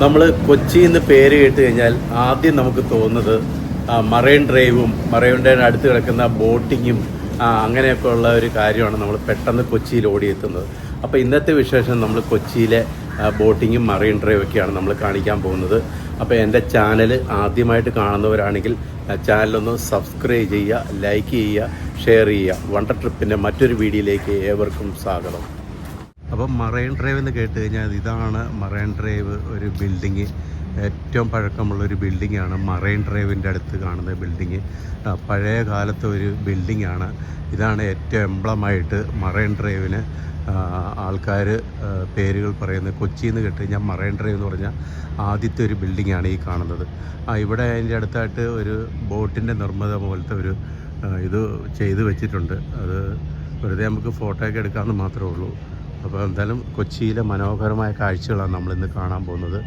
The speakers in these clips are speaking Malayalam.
നമ്മൾ കൊച്ചി എന്ന് പേര് കേട്ട് കഴിഞ്ഞാൽ ആദ്യം നമുക്ക് തോന്നുന്നത് മറൈൻ ഡ്രൈവും മറൈൻ ഡ്രൈവിന് അടുത്ത് കിടക്കുന്ന ബോട്ടിങ്ങും അങ്ങനെയൊക്കെ ഉള്ള ഒരു കാര്യമാണ് നമ്മൾ പെട്ടെന്ന് കൊച്ചിയിൽ ഓടിയെത്തുന്നത്. അപ്പോൾ ഇന്നത്തെ വിശേഷം നമ്മൾ കൊച്ചിയിലെ ബോട്ടിങ്ങും മറൈൻ ഡ്രൈവൊക്കെയാണ് നമ്മൾ കാണിക്കാൻ പോകുന്നത്. അപ്പോൾ എൻ്റെ ചാനൽ ആദ്യമായിട്ട് കാണുന്നവരാണെങ്കിൽ ചാനലൊന്ന് സബ്സ്ക്രൈബ് ചെയ്യുക, ലൈക്ക് ചെയ്യുക, ഷെയർ ചെയ്യുക. വണ്ടർ ട്രിപ്പിൻ്റെ മറ്റൊരു വീഡിയോയിലേക്ക് ഏവർക്കും സ്വാഗതം. അപ്പം മറൈൻ ഡ്രൈവ് എന്ന് കേട്ട് കഴിഞ്ഞാൽ ഇതാണ് മറൈൻ ഡ്രൈവ്, ഒരു ബിൽഡിങ്, ഏറ്റവും പഴക്കമുള്ളൊരു ബിൽഡിങ്ങാണ് മറൈൻ ഡ്രൈവിൻ്റെ അടുത്ത് കാണുന്ന ബിൽഡിങ്. പഴയ കാലത്തെ ഒരു ബിൽഡിങ്ങാണ്. ഇതാണ് ഏറ്റവും എംബ്ലമായിട്ട് മറൈൻ ഡ്രൈവിന് ആൾക്കാർ പേരുകൾ പറയുന്നത്. കൊച്ചി എന്ന് കേട്ട് കഴിഞ്ഞാൽ മറൈൻ ഡ്രൈവ് എന്ന് പറഞ്ഞാൽ ആദ്യത്തെ ഒരു ബിൽഡിങ്ങാണ് ഈ കാണുന്നത്. ഇവിടെ അതിൻ്റെ അടുത്തായിട്ട് ഒരു ബോട്ടിൻ്റെ നിർമ്മിത പോലത്തെ ഒരു ഇത് ചെയ്ത് വെച്ചിട്ടുണ്ട്. അത് വെറുതെ നമുക്ക് ഫോട്ടോയൊക്കെ എടുക്കാമെന്ന് മാത്രമേ ഉള്ളൂ. അപ്പോൾ എന്തായാലും കൊച്ചിയിലെ മനോഹരമായ കാഴ്ചകളാണ് നമ്മളിന്ന് കാണാൻ പോകുന്നത്.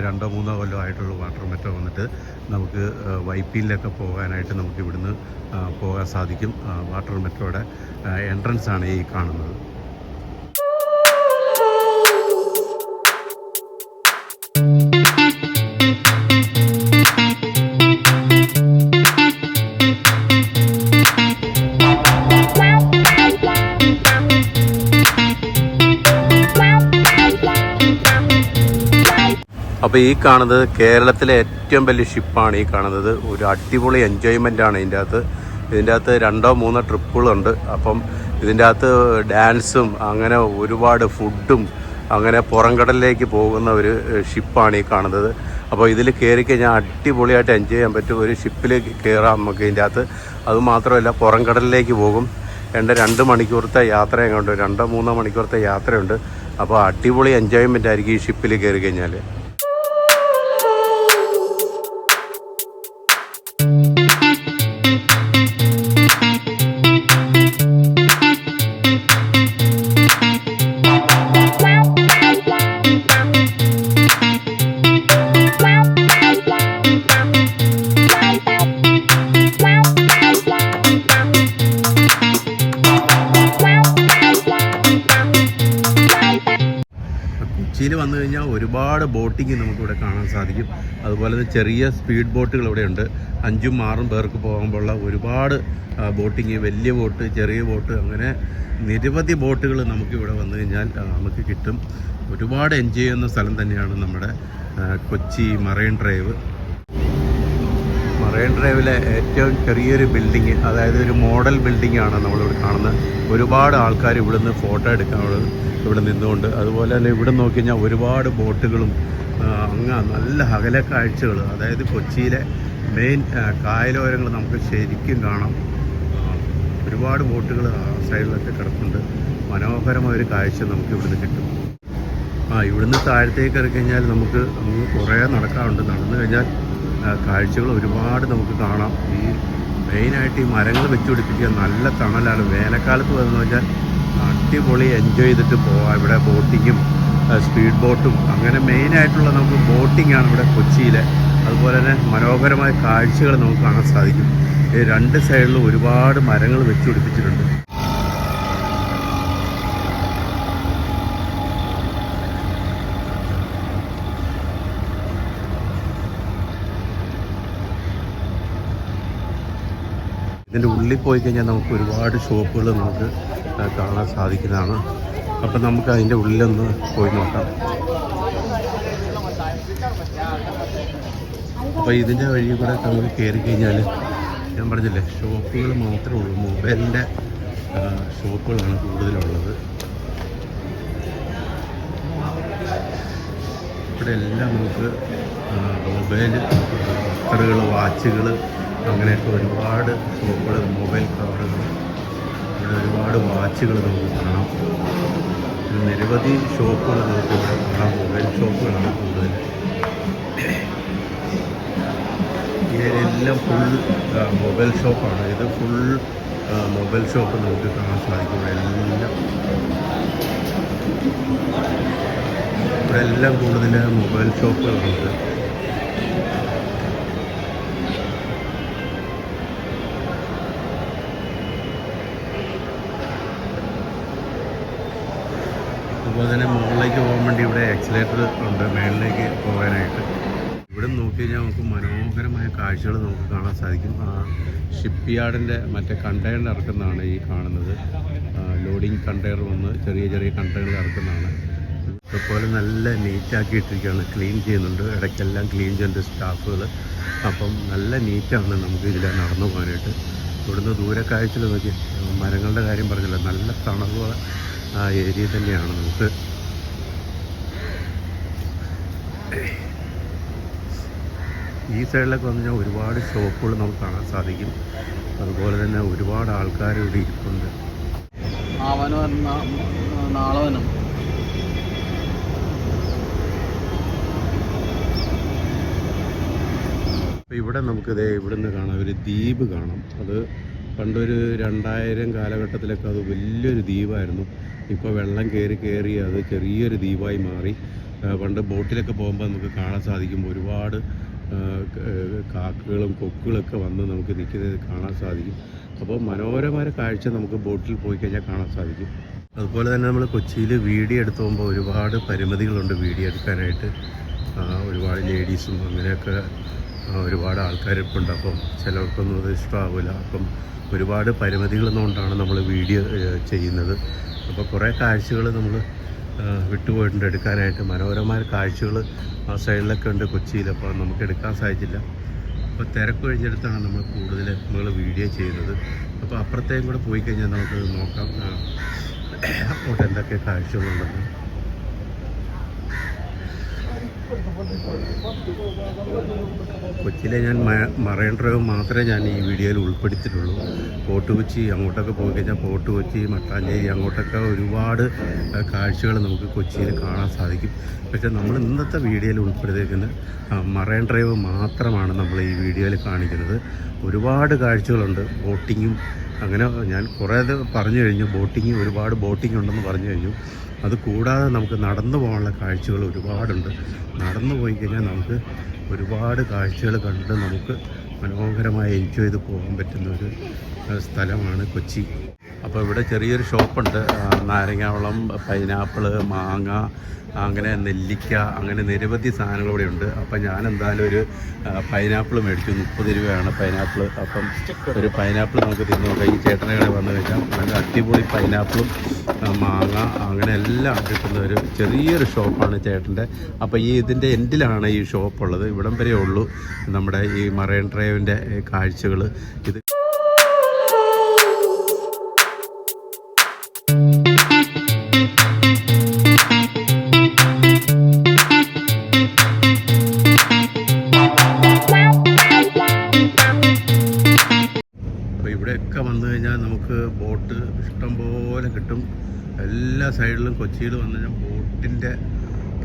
രണ്ടോ മൂന്നോ കൊല്ലം ആയിട്ടുള്ള വാട്ടർ മെട്രോ വന്നിട്ട് നമുക്ക് വൈപ്പിയിലൊക്കെ പോകാനായിട്ട് നമുക്ക് ഇവിടുന്ന് പോകാൻ സാധിക്കും. വാട്ടർ മെട്രോയുടെ എൻട്രൻസ് ആണ് ഈ കാണുന്നത്. അപ്പോൾ ഈ കാണുന്നത് കേരളത്തിലെ ഏറ്റവും വലിയ ഷിപ്പാണ് ഈ കാണുന്നത്. ഒരു അടിപൊളി എൻജോയ്മെൻ്റാണ് ഇതിൻ്റെ അകത്ത് 2-3 ട്രിപ്പുകളുണ്ട്. അപ്പം ഇതിൻ്റെ അകത്ത് ഡാൻസും അങ്ങനെ ഒരുപാട് ഫുഡും അങ്ങനെ പുറംകടലിലേക്ക് പോകുന്ന ഒരു ഷിപ്പാണ് ഈ കാണുന്നത്. അപ്പോൾ ഇതിൽ കയറി കഴിഞ്ഞാൽ അടിപൊളിയായിട്ട് എൻജോയ് ചെയ്യാൻ പറ്റും. ഒരു ഷിപ്പിൽ കയറാം നമുക്ക് ഇതിൻ്റെ അകത്ത്. അതുമാത്രമല്ല പുറംകടലിലേക്ക് പോകും. 2 മണിക്കൂറത്തെ യാത്ര എങ്ങോട്ട് 2-3 മണിക്കൂറത്തെ യാത്രയുണ്ട്. അപ്പോൾ അടിപൊളി എൻജോയ്മെൻ്റ് ആയിരിക്കും ഈ ഷിപ്പിൽ കയറി കഴിഞ്ഞാൽ. കൊച്ചിയിൽ വന്നു കഴിഞ്ഞാൽ ഒരുപാട് ബോട്ടിങ് നമുക്കിവിടെ കാണാൻ സാധിക്കും. അതുപോലെ തന്നെ ചെറിയ സ്പീഡ് ബോട്ടുകൾ ഇവിടെയുണ്ട്. 5-6 പേർക്ക് പോകുമ്പോഴുള്ള ഒരുപാട് ബോട്ടിങ്, വലിയ ബോട്ട്, ചെറിയ ബോട്ട്, അങ്ങനെ നിരവധി ബോട്ടുകൾ നമുക്കിവിടെ വന്നു കഴിഞ്ഞാൽ നമുക്ക് കിട്ടും. ഒരുപാട് എൻജോയ് ചെയ്യുന്ന സ്ഥലം തന്നെയാണ് നമ്മുടെ കൊച്ചി മറൈൻ ഡ്രൈവ്. മറൈൻ ഡ്രൈവിലെ ഏറ്റവും ചെറിയൊരു ബിൽഡിങ്, അതായത് ഒരു മോഡൽ ബിൽഡിങ്ങാണ് നമ്മളിവിടെ കാണുന്നത്. ഒരുപാട് ആൾക്കാർ ഇവിടുന്ന് ഫോട്ടോ എടുക്കാൻ ഇവിടെ നിന്നുകൊണ്ട്, അതുപോലെ തന്നെ ഇവിടെ നോക്കി കഴിഞ്ഞാൽ ഒരുപാട് ബോട്ടുകളും നല്ല അകലെ കാഴ്ചകൾ, അതായത് കൊച്ചിയിലെ മെയിൻ കായലോരങ്ങൾ നമുക്ക് ശരിക്കും കാണാം. ഒരുപാട് ബോട്ടുകൾ ആ സൈഡിലൊക്കെ കിടപ്പുണ്ട്. മനോഹരമായൊരു കാഴ്ച നമുക്ക് ഇവിടുന്ന് കിട്ടും. ഇവിടുന്ന് താഴത്തേക്ക് ഇറങ്ങി കഴിഞ്ഞാൽ നമുക്ക് കുറേ നടക്കാറുണ്ട്. നടന്നു കഴിഞ്ഞാൽ കാഴ്ചകൾ ഒരുപാട് നമുക്ക് കാണാം. ഈ മെയിനായിട്ട് ഈ മരങ്ങൾ വെച്ചുപിടിപ്പിക്കുക, നല്ല തണലാണ്. വേനൽക്കാലത്ത് വന്നു കഴിഞ്ഞാൽ അടിപൊളി എൻജോയ് ചെയ്തിട്ട് പോകാം. ഇവിടെ ബോട്ടിങ്ങും സ്പീഡ് ബോട്ടും അങ്ങനെ മെയിനായിട്ടുള്ള നമുക്ക് ബോട്ടിങ്ങാണ് ഇവിടെ കൊച്ചിയിലെ. അതുപോലെ തന്നെ മനോഹരമായ കാഴ്ചകൾ നമുക്ക് കാണാൻ സാധിക്കും. ഈ 2 സൈഡിലും ഒരുപാട് മരങ്ങൾ വെച്ചുപിടിപ്പിച്ചിട്ടുണ്ട്. ഇതിൻ്റെ ഉള്ളിൽ പോയി കഴിഞ്ഞാൽ നമുക്ക് ഒരുപാട് ഷോപ്പുകൾ നമുക്ക് കാണാൻ സാധിക്കുന്നതാണ്. അപ്പം നമുക്ക് അതിൻ്റെ ഉള്ളിലൊന്ന് പോയി നോക്കാം. അപ്പോൾ ഇതിൻ്റെ വഴി കൂടെ നമുക്ക് കയറി കഴിഞ്ഞാൽ ഞാൻ പറഞ്ഞില്ലേ, ഷോപ്പുകൾ മാത്രമേ ഉള്ളൂ. മൊബൈലിൻ്റെ ഷോപ്പുകളാണ് കൂടുതലുള്ളത്. ഇവിടെ എല്ലാം നമുക്ക് മൊബൈൽ കവറുകൾ, വാച്ചുകൾ, അങ്ങനെയൊക്കെ ഒരുപാട് ഷോപ്പുകൾ, മൊബൈൽ കവറുകൾ, ഇവിടെ ഒരുപാട് വാച്ചുകൾ നമുക്ക് കാണാം. നിരവധി ഷോപ്പുകൾ നമുക്ക് ഇവിടെ കാണാം. മൊബൈൽ ഷോപ്പുകളാണ് കൂടുതൽ. ഈ ഏരിയയെല്ലാം ഫുൾ മൊബൈൽ ഷോപ്പാണ്. ഇത് ഫുൾ മൊബൈൽ ഷോപ്പ് നമുക്ക് കാണാൻ സാധിക്കും. ഇവിടെ എല്ലാം കൂടുതൽ മൊബൈൽ ഷോപ്പുകളുണ്ട്. അതുപോലെ തന്നെ മുകളിലേക്ക് പോകാൻ വേണ്ടി ഇവിടെ എക്സലേറ്റർ ഉണ്ട് മേളിലേക്ക് പോകാനായിട്ട്. ഇവിടെ നോക്കി കഴിഞ്ഞാൽ നമുക്ക് മനോഹരമായ കാഴ്ചകൾ നമുക്ക് കാണാൻ സാധിക്കും. ഷിപ്പ് യാർഡിൻ്റെ മറ്റേ കണ്ടെയ്നർ ഇറക്കുന്നതാണ് ഈ കാണുന്നത്. ലോഡിങ് കണ്ടെയ്നർ വന്ന് ചെറിയ ചെറിയ കണ്ടെയ്നർ ഇറക്കുന്നതാണ്. അതുപോലെ നല്ല നീറ്റാക്കിയിട്ടിരിക്കുകയാണ്. ക്ലീൻ ചെയ്യുന്നുണ്ട്. ഇടയ്ക്കെല്ലാം ക്ലീൻ ചെയ്യുന്നുണ്ട് സ്റ്റാഫുകൾ. അപ്പം നല്ല നീറ്റാണ് നമുക്ക് ഇതിൽ നടന്നു പോകാനായിട്ട്. ഇവിടുന്ന് ദൂരക്കാഴ്ചയിൽ നോക്കി മരങ്ങളുടെ കാര്യം പറഞ്ഞില്ല, നല്ല തണുപ്പുള്ള ഏരിയ തന്നെയാണ് നമുക്ക്. ഈ സൈഡിലൊക്കെ വന്നു കഴിഞ്ഞാൽ ഒരുപാട് ഷോപ്പുകൾ നമുക്ക് കാണാൻ സാധിക്കും. അതുപോലെ തന്നെ ഒരുപാട് ആൾക്കാർ ഇവിടെ ഇരിപ്പുണ്ട്. അപ്പോൾ ഇവിടെ നമുക്കിത് ഇവിടുന്ന് കാണാം, ഒരു ദ്വീപ് കാണാം. അത് പണ്ടൊരു 2000 കാലഘട്ടത്തിലൊക്കെ അത് വലിയൊരു ദ്വീപായിരുന്നു. ഇപ്പോൾ വെള്ളം കയറി അത് ചെറിയൊരു ദ്വീപായി മാറി. പണ്ട് ബോട്ടിലൊക്കെ പോകുമ്പോൾ നമുക്ക് കാണാൻ സാധിക്കും ഒരുപാട് കാക്കകളും കൊക്കുകളൊക്കെ വന്ന് നമുക്ക് നിൽക്കുന്നത് കാണാൻ സാധിക്കും. അപ്പോൾ മനോഹരമായ കാഴ്ച നമുക്ക് ബോട്ടിൽ പോയി കഴിഞ്ഞാൽ കാണാൻ സാധിക്കും. അതുപോലെ തന്നെ നമ്മൾ കൊച്ചിയിൽ വീഡിയോ എടുത്തു പോകുമ്പോൾ ഒരുപാട് പരിമിതികളുണ്ട് വീഡിയോ എടുക്കാനായിട്ട്. ഒരുപാട് ലേഡീസും അങ്ങനെയൊക്കെ ഒരുപാട് ആൾക്കാരിപ്പുണ്ട്. അപ്പം ചിലർക്കൊന്നും അത് ഇഷ്ടമാവില്ല. അപ്പം ഒരുപാട് പരിമിതികളെന്നുകൊണ്ടാണ് നമ്മൾ വീഡിയോ ചെയ്യുന്നത്. അപ്പോൾ കുറേ കാഴ്ചകൾ നമ്മൾ വിട്ടുപോയിട്ടുണ്ട് എടുക്കാനായിട്ട്. മനോഹരമായ കാഴ്ചകൾ ആ സൈഡിലൊക്കെ ഉണ്ട് കൊച്ചിയിൽ. അപ്പോൾ നമുക്ക് എടുക്കാൻ സാധിച്ചില്ല. അപ്പോൾ തിരക്ക് കഴിഞ്ഞെടുത്താണ് നമ്മൾ കൂടുതൽ നമ്മൾ വീഡിയോ ചെയ്യുന്നത്. അപ്പോൾ അപ്പുറത്തേക്കും കൂടെ പോയി കഴിഞ്ഞാൽ നമുക്ക് നോക്കാം അങ്ങോട്ട് എന്തൊക്കെ കാഴ്ചകളുണ്ടെന്ന്. കൊച്ചിയിലെ ഞാൻ മറൈൻ ഡ്രൈവ് മാത്രമേ ഞാൻ ഈ വീഡിയോയിൽ ഉൾപ്പെടുത്തിയിട്ടുള്ളൂ. ഫോർട്ട് കൊച്ചി അങ്ങോട്ടൊക്കെ പോയി കഴിഞ്ഞാൽ ഫോർട്ട് കൊച്ചി, മട്ടാഞ്ചേരി അങ്ങോട്ടൊക്കെ ഒരുപാട് കാഴ്ചകൾ നമുക്ക് കൊച്ചിയിൽ കാണാൻ സാധിക്കും. പക്ഷേ നമ്മൾ ഇന്നത്തെ വീഡിയോയിൽ ഉൾപ്പെടുത്തിയിരിക്കുന്നത് മറൈൻ ഡ്രൈവ് മാത്രമാണ് നമ്മൾ ഈ വീഡിയോയിൽ കാണിക്കുന്നത്. ഒരുപാട് കാഴ്ചകളുണ്ട്. ബോട്ടിങ്ങും അങ്ങനെ ഞാൻ കുറേ പറഞ്ഞു കഴിഞ്ഞു. ഒരുപാട് ബോട്ടിംഗ് ഉണ്ടെന്ന് പറഞ്ഞു കഴിഞ്ഞു. അത് കൂടാതെ നമുക്ക് നടന്നു പോകാനുള്ള കാഴ്ചകൾ ഒരുപാടുണ്ട്. നടന്നു പോയി കഴിഞ്ഞാൽ നമുക്ക് ഒരുപാട് കാഴ്ചകൾ കണ്ട് നമുക്ക് മനോഹരമായി എൻജോയ് ചെയ്ത് പോകാൻ പറ്റുന്ന ഒരു സ്ഥലമാണ് കൊച്ചി. അപ്പോൾ ഇവിടെ ചെറിയൊരു ഷോപ്പുണ്ട്. നാരങ്ങാവെള്ളം, പൈനാപ്പിള്, മാങ്ങ, അങ്ങനെ നെല്ലിക്ക, അങ്ങനെ നിരവധി സാധനങ്ങൾ ഇവിടെ ഉണ്ട്. അപ്പം ഞാൻ എന്തായാലും ഒരു പൈനാപ്പിൾ മേടിച്ചു. 30 രൂപയാണ് പൈനാപ്പിൾ. അപ്പം ഒരു പൈനാപ്പിൾ നമുക്ക് തിന്നു നോക്കാം. ഈ ചേട്ടനെ വന്നു കഴിഞ്ഞാൽ നല്ല അടിപൊളി പൈനാപ്പിളും മാങ്ങ അങ്ങനെ എല്ലാം കിട്ടുന്ന ഒരു ചെറിയൊരു ഷോപ്പാണ് ചേട്ടൻ്റെ. അപ്പോൾ ഇതിൻ്റെ എൻഡിലാണ് ഈ ഷോപ്പുള്ളത്. ഇവിടം വരെ ഉള്ളൂ നമ്മുടെ ഈ മറൈൻ ഡ്രൈവിൻ്റെ കാഴ്ചകൾ. ഇത് ഇവിടെയൊക്കെ വന്നു കഴിഞ്ഞാൽ നമുക്ക് ബോട്ട് ഇഷ്ടം പോലെ കിട്ടും. എല്ലാ സൈഡിലും കൊച്ചിയിൽ വന്നു കഴിഞ്ഞാൽ ബോട്ടിൻ്റെ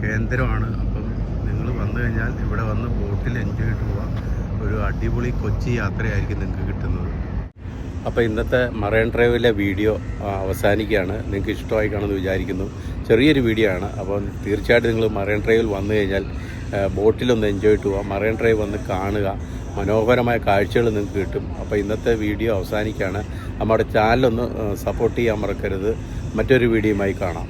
കേന്ദ്രമാണ്. അപ്പം നിങ്ങൾ വന്നു കഴിഞ്ഞാൽ ഇവിടെ വന്ന് ബോട്ടിൽ എൻജോയ് ചെയ്തിട്ട് പോകാം. ഒരു അടിപൊളി കൊച്ചി യാത്രയായിരിക്കും നിങ്ങൾക്ക് കിട്ടുന്നത്. അപ്പോൾ ഇന്നത്തെ മറൈൻ ഡ്രൈവിലെ വീഡിയോ അവസാനിക്കുകയാണ്. നിങ്ങൾക്ക് ഇഷ്ടമായി കാണുമെന്ന് വിചാരിക്കുന്നു. ചെറിയൊരു വീഡിയോ ആണ്. അപ്പം തീർച്ചയായിട്ടും നിങ്ങൾ മറൈൻ ഡ്രൈവിൽ വന്നു കഴിഞ്ഞാൽ ബോട്ടിലൊന്ന് എൻജോയ് ചെയ്തിട്ട് പോകാം. മറൈൻ ഡ്രൈവ് വന്ന് കാണുക. മനോഹരമായ കാഴ്ചകൾ നിങ്ങൾക്ക് കിട്ടും. അപ്പോൾ ഇന്നത്തെ വീഡിയോ അവസാനിക്കുകയാണ്. നമ്മുടെ ചാനലൊന്ന് സപ്പോർട്ട് ചെയ്യാൻ മറക്കരുത്. മറ്റൊരു വീഡിയോയുമായി കാണാം.